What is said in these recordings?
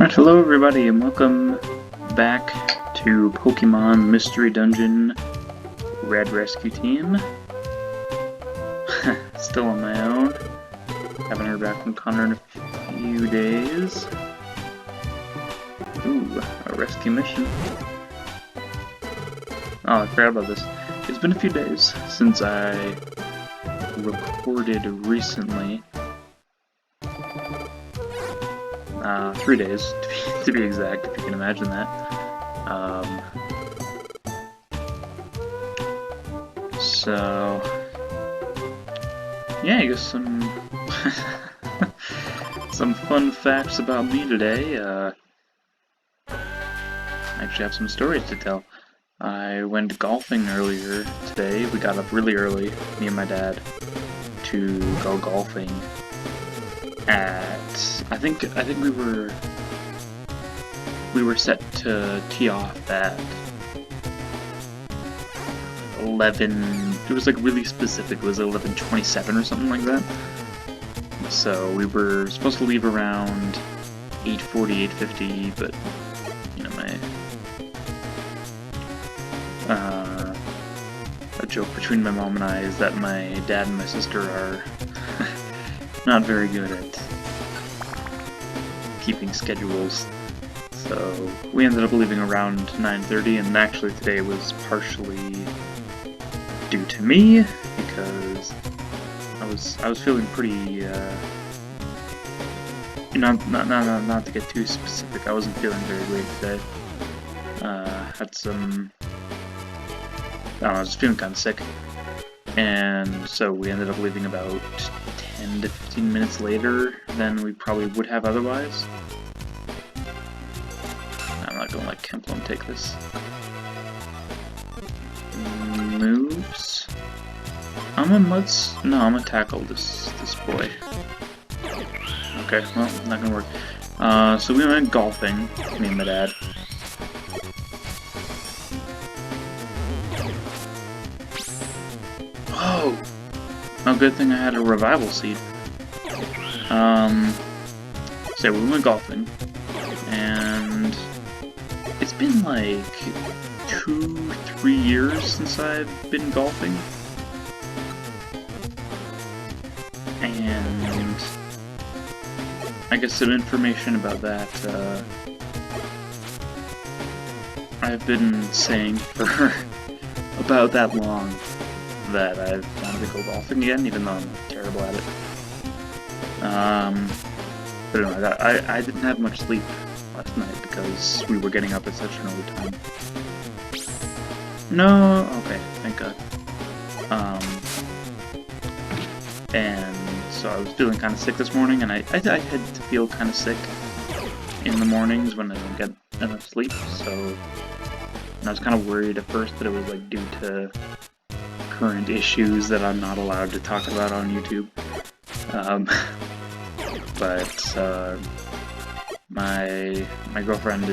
Alright, hello everybody and welcome back to Pokemon Mystery Dungeon Red Rescue Team. Still on my own. Haven't heard back from Connor in a few days. Ooh, a rescue mission. Oh, I forgot about this. It's been a few days since I recorded recently. 3 days, to be exact, if you can imagine that. So, yeah, I guess some some fun facts about me today. I actually have some stories to tell. I went golfing earlier today. We got up really early, me and my dad, to go golfing at I think we were set to tee off at 11. It was like really specific. It was 11:27 or something like that. So we were supposed to leave around 8:40, 8:50, but you know, a joke between my mom and I is that my dad and my sister are not very good at keeping schedules. So we ended up leaving around 9:30, and actually today was partially due to me because I was feeling pretty not to get too specific. I wasn't feeling very great today. Had some I was feeling kind of sick, and so we ended up leaving about 10 to 15 minutes later than we probably would have otherwise. I'm not gonna let Kemplum take this. Moves. I'm gonna tackle this boy. Okay, well, not gonna work. So we went golfing, me and my dad. Whoa! Oh, good thing I had a revival seed. So we went golfing, and it's been like 2-3 years since I've been golfing, and I guess some information about that. I've been saying for about that long that I've wanted to go golfing again, even though I'm terrible at it. But anyway, I didn't have much sleep last night because we were getting up at such an early time. No, okay, thank God. And so I was feeling kind of sick this morning, and I tend to feel kind of sick in the mornings when I don't get enough sleep, so I was kind of worried at first that it was like due to current issues that I'm not allowed to talk about on YouTube. But my girlfriend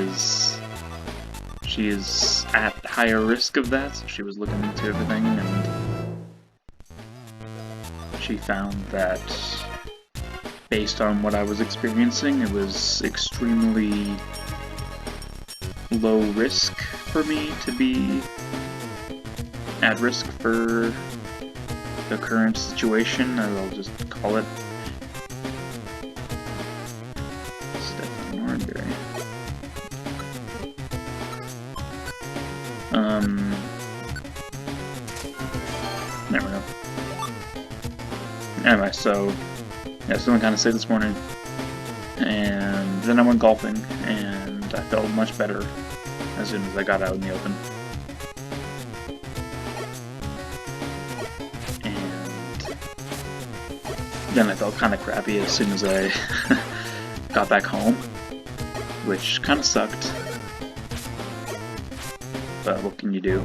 she is at higher risk of that, so she was looking into everything, and she found that based on what I was experiencing, it was extremely low risk for me to be at risk for the current situation, as I'll just call it. There we go. Anyway, so yeah, I was feeling kind of sick this morning, and then I went golfing, and I felt much better as soon as I got out in the open. And then I felt kind of crappy as soon as I got back home, which kind of sucked. But what can you do?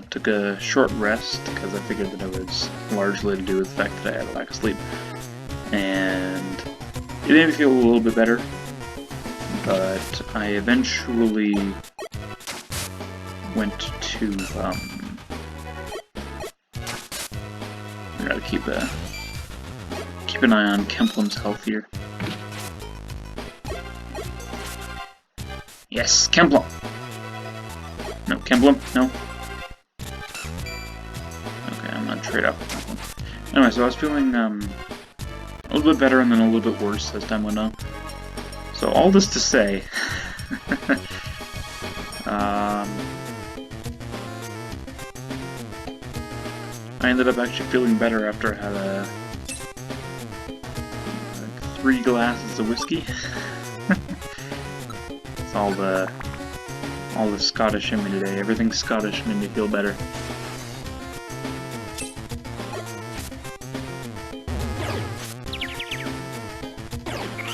Took a short rest because I figured that it was largely to do with the fact that I had a lack of sleep, and it made me feel a little bit better. But I eventually went to I gotta keep an eye on Kemplum's health here. Yes, Kemplum! No, Kemplum, no. Okay, I'm gonna trade off with that one. Anyway, so I was feeling a little bit better and then a little bit worse as time went on. So all this to say, I ended up actually feeling better after I had like 3 glasses of whiskey. It's all the Scottish in me today. Everything Scottish made me feel better.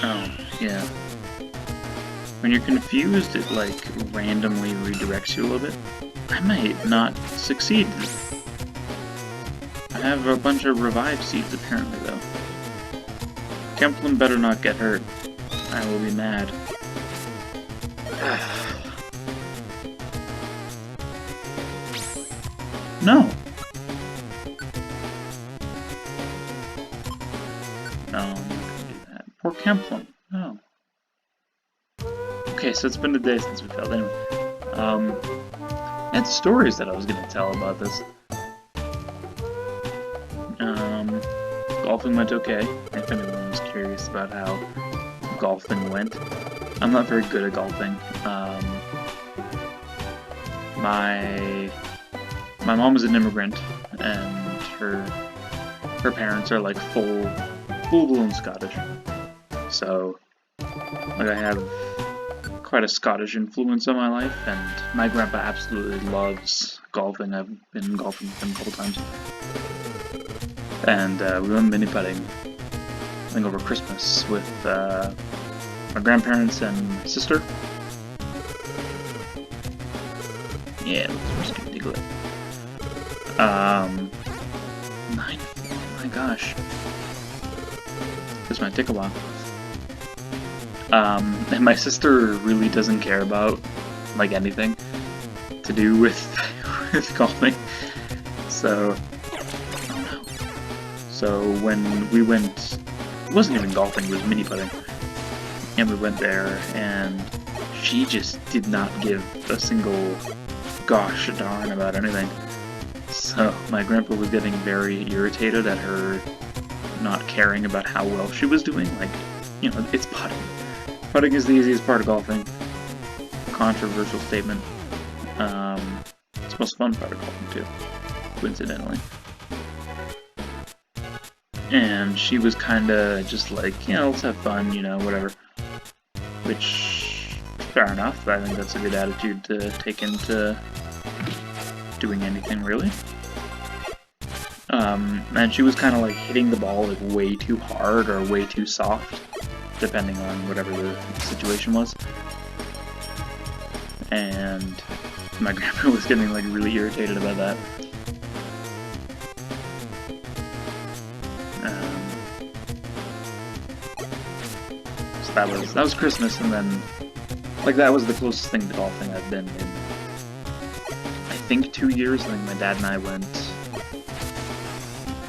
Oh, yeah. When you're confused, it like randomly redirects you a little bit. I might not succeed. I have a bunch of revive seeds apparently though. Kemplin better not get hurt. I will be mad. No! No, I'm not gonna do that. Poor Kemplin. No. Okay, so it's been a day since we failed. Anyway, I had stories that I was gonna tell about this. Golfing went okay, if anyone was curious about how golfing went. I'm not very good at golfing. My mom is an immigrant, and her parents are like full-blown Scottish. So, like, I have quite a Scottish influence on my life, and my grandpa absolutely loves golfing. I've been golfing with him a couple times. And we went mini putting, I think over Christmas, with my grandparents and my sister. Yeah, let's just dig it. 9-4, oh my gosh. This might take a while. And my sister really doesn't care about, like, anything to do with, with golfing. So when we went, it wasn't even golfing, it was mini putting. And we went there, and she just did not give a single gosh darn about anything. So my grandpa was getting very irritated at her not caring about how well she was doing. Like, you know, it's putting. Putting is the easiest part of golfing. Controversial statement. It's the most fun part of golfing too, coincidentally. And she was kinda just like, you know, let's have fun, you know, whatever. Which, fair enough, I think that's a good attitude to take into doing anything, really. And she was kinda like hitting the ball like way too hard or way too soft, depending on whatever the situation was. And my grandpa was getting like really irritated about that. So that was Christmas, and then like that was the closest thing to golfing I've been in, I think, 2 years. I think my dad and I went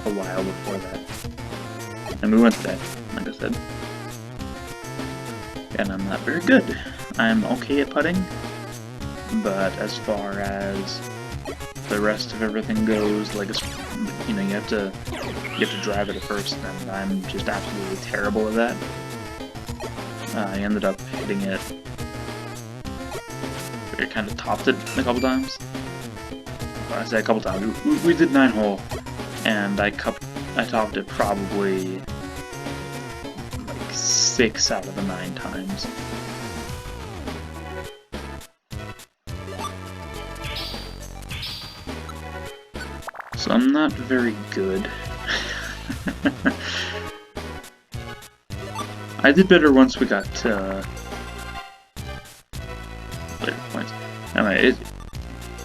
a while before that, and we went today, like I said. And I'm not very good. I'm okay at putting, but as far as the rest of everything goes, like, you know, you have to drive it at first, and I'm just absolutely terrible at that. I ended up hitting it. It kind of topped it a couple times. Well, I say a couple times. We did 9-hole, and I topped it probably like 6 out of the 9 times. So I'm not very good. I did better once we got later points. Anyway,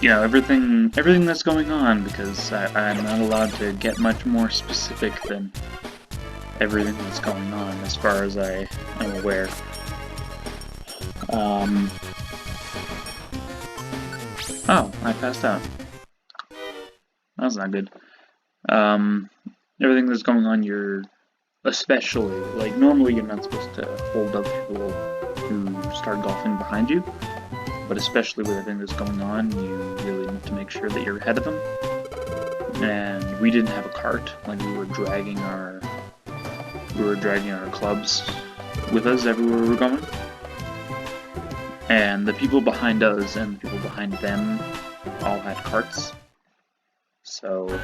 you know, everything that's going on, because I'm not allowed to get much more specific than everything that's going on, as far as I am aware. Oh, I passed out. That's not good. Everything that's going on, you're especially, like, normally you're not supposed to hold up your who start golfing behind you, but especially with everything that's going on, you really need to make sure that you're ahead of them. And we didn't have a cart, like we were dragging our clubs with us everywhere we were going. And the people behind us and the people behind them all had carts. So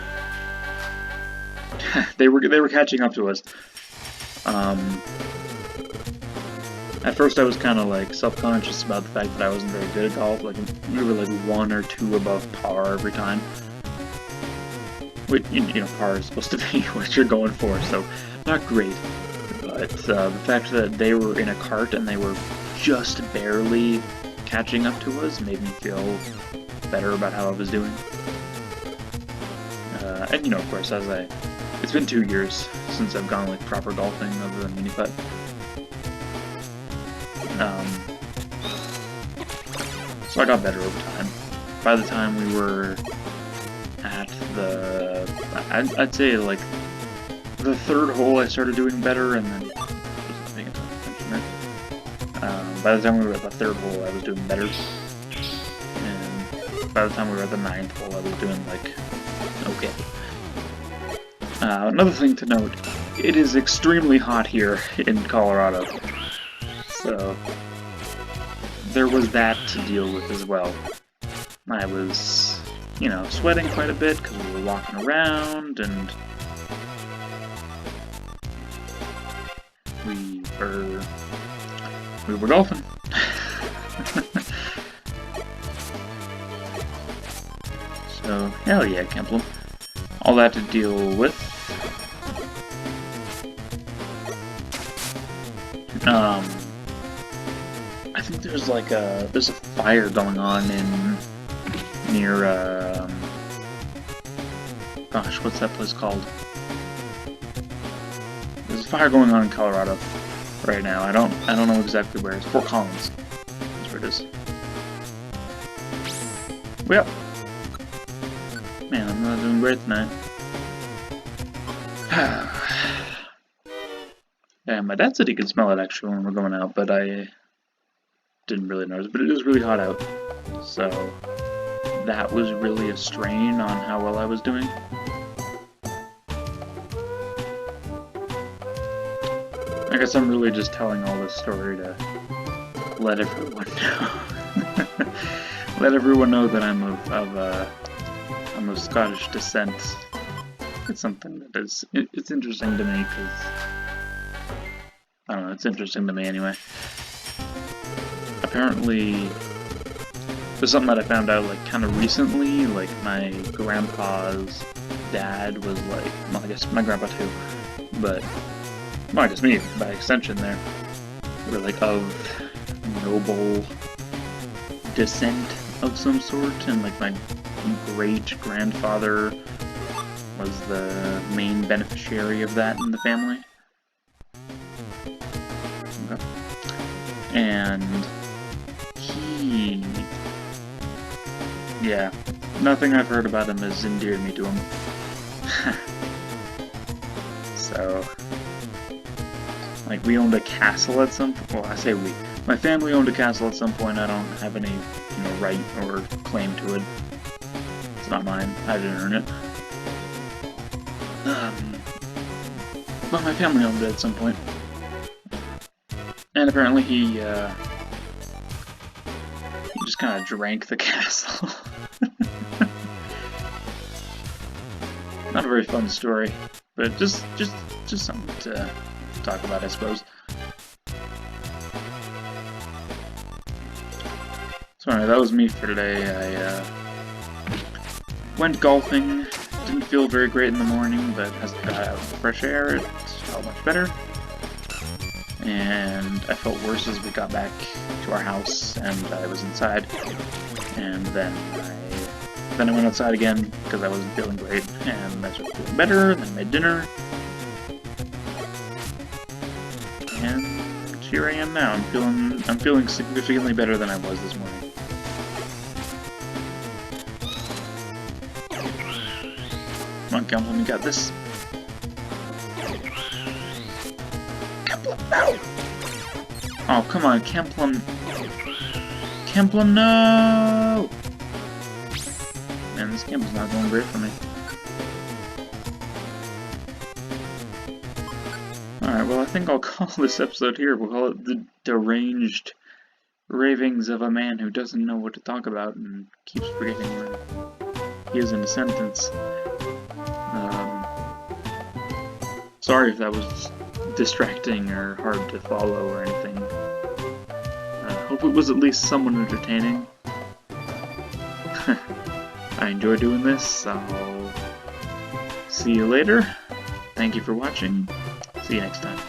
they were catching up to us. At first I was kind of like self-conscious about the fact that I wasn't very good at golf. Like we were like 1 or 2 above par every time. Which, you know, par is supposed to be what you're going for, so not great. But the fact that they were in a cart and they were just barely catching up to us made me feel better about how I was doing. And you know, of course, it's been 2 years since I've gone like proper golfing other than mini putt. So I got better over time. By the time we were at I'd say like the 3rd hole I started doing better, and then by the time we were at the 3rd hole I was doing better, and by the time we were at the 9th hole I was doing like okay. Another thing to note, it is extremely hot here in Colorado, so there was that to deal with as well. I was, you know, sweating quite a bit because we were walking around, and we were golfing. So, hell yeah, Kemplem. All that to deal with. I think there's like there's a fire going on near, gosh, what's that place called? There's a fire going on in Colorado right now. I don't know exactly where. It's Fort Collins. That's where it is. Well, man, I'm not doing great tonight. Yeah, my dad said he could smell it actually when we're going out, but I didn't really notice. But it is really hot out, so that was really a strain on how well I was doing. I guess I'm really just telling all this story to let everyone know. Let everyone know that I'm of Scottish descent. It's something that is it's interesting to me because I don't know. It's interesting to me anyway. Apparently, there's something that I found out like kind of recently. Like my grandpa's dad was like, well, I guess my grandpa too, but well, I guess me by extension. There, were like of noble descent of some sort, and like my great-grandfather was the main beneficiary of that in the family. Okay. And he... yeah, nothing I've heard about him has endeared me to him. So... like, we owned a castle at some point. Well, I say we. My family owned a castle at some point. I don't have any, you know, right or claim to it. It's not mine. I didn't earn it. But my family owned it at some point. And apparently he just kind of drank the castle. Not a very fun story, but just something to talk about, I suppose. So anyway, that was me for today. I went golfing. Didn't feel very great in the morning, but as I got out in the fresh air, it felt much better. And I felt worse as we got back to our house, and I was inside. And then I went outside again because I wasn't feeling great, and I started feeling better. Then made dinner. And here I am now. I'm feeling significantly better than I was this morning. Come on, Kemplem, you got this. Kemplem, no! Oh, come on, Kemplum. Kemplum, no! Man, this game is not going great for me. Alright, well, I think I'll call this episode here. We'll call it the deranged ravings of a man who doesn't know what to talk about and keeps forgetting where he is in a sentence. Sorry if that was distracting or hard to follow or anything. Hope it was at least somewhat entertaining. I enjoy doing this. I'll see you later. Thank you for watching. See you next time.